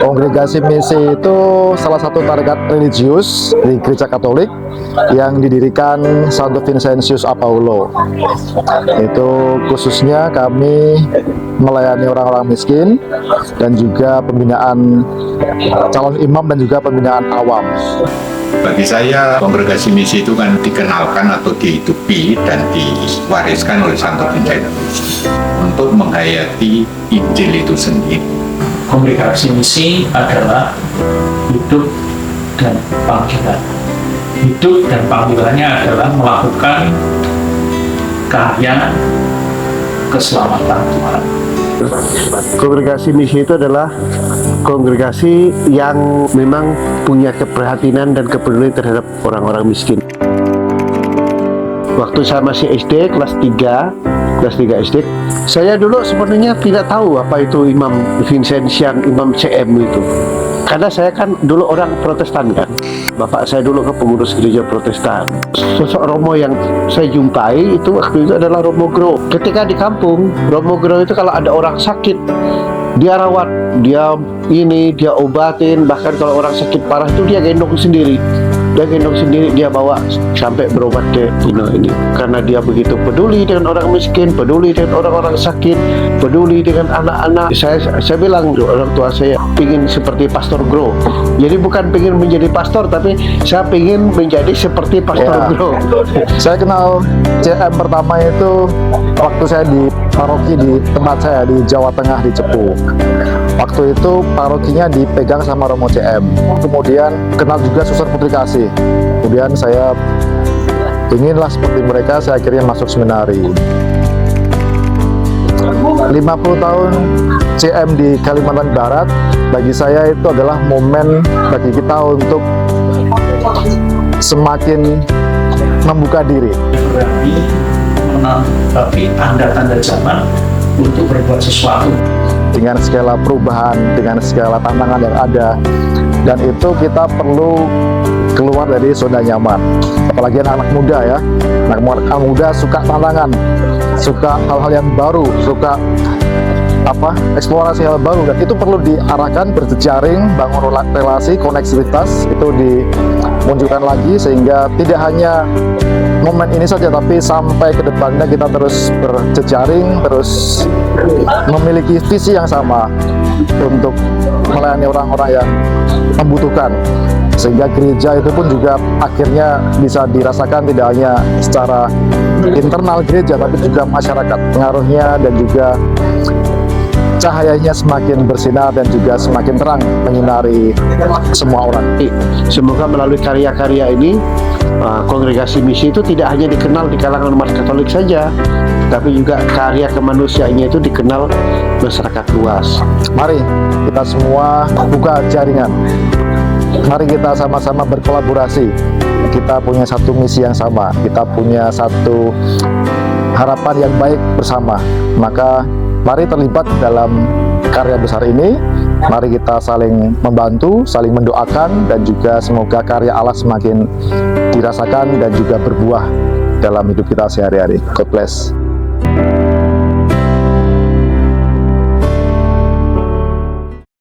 Kongregasi Misi itu salah satu tarekat religius di Gereja Katolik yang didirikan Santo Vincentius Apaulo. Itu khususnya kami melayani orang-orang miskin dan juga pembinaan calon imam dan juga pembinaan awam. Bagi saya, Kongregasi Misi itu kan dikenalkan atau dihidupi dan diwariskan oleh Santo Vincentius untuk menghayati Injil itu sendiri. Kongregasi Misi adalah hidup dan panggilan. Hidup dan panggilannya adalah melakukan karya keselamatan Tuhan. Kongregasi Misi itu adalah kongregasi yang memang punya keprihatinan dan kepedulian terhadap orang-orang miskin. Waktu saya masih SD, kelas 3 SD, saya dulu sebenarnya tidak tahu apa itu Imam Vincentian, Imam CM itu. Karena saya kan dulu orang Protestan kan. Bapak saya dulu ke pengurus gereja Protestan. Sosok Romo yang saya jumpai itu waktu itu adalah Romo Gro. Ketika di kampung, Romo Gro itu kalau ada orang sakit, dia rawat, dia obatin. Bahkan kalau orang sakit parah itu dia gendong sendiri. Dia bawa sampai berobat ke ini. Karena dia begitu peduli dengan orang miskin, peduli dengan orang-orang sakit, peduli dengan anak-anak. Saya bilang orang tua saya ingin seperti Pastor Gro. Jadi bukan ingin menjadi pastor, tapi saya ingin menjadi seperti Pastor Gro. Saya kenal CM pertama itu waktu saya di paroki di tempat saya di Jawa Tengah di Cepu. Waktu itu parokinya dipegang sama Romo CM. Kemudian kenal juga Suster Putri Kasih. Kemudian saya inginlah seperti mereka, saya akhirnya masuk seminari. 50 tahun CM di Kalimantan Barat bagi saya itu adalah momen bagi kita untuk semakin membuka diri. Berani menanggapi tanda-tanda zaman untuk berbuat sesuatu. Dengan segala perubahan, dengan segala tantangan yang ada, dan itu kita perlu keluar dari zona nyaman. Apalagi anak-anak muda ya, anak muda suka tantangan, suka hal-hal yang baru, suka eksplorasi hal baru, dan itu perlu diarahkan berjejaring, bangun relasi, koneksivitas itu dimunculkan lagi sehingga tidak hanya momen ini saja, tapi sampai ke depannya kita terus berjejaring, terus memiliki visi yang sama untuk melayani orang-orang yang membutuhkan, sehingga gereja itu pun juga akhirnya bisa dirasakan tidak hanya secara internal gereja, tapi juga masyarakat, pengaruhnya dan juga cahayanya semakin bersinar dan juga semakin terang menyinari semua orang. Semoga melalui karya-karya ini Kongregasi Misi itu tidak hanya dikenal di kalangan umat Katolik saja, tapi juga karya kemanusiaannya itu dikenal masyarakat luas. Mari kita semua buka jaringan. Mari kita sama-sama berkolaborasi. Kita punya satu misi yang sama, kita punya satu harapan yang baik bersama. Maka mari terlibat dalam karya besar ini. Mari kita saling membantu, saling mendoakan, dan juga semoga karya Allah semakin dirasakan dan juga berbuah dalam hidup kita sehari-hari. God bless.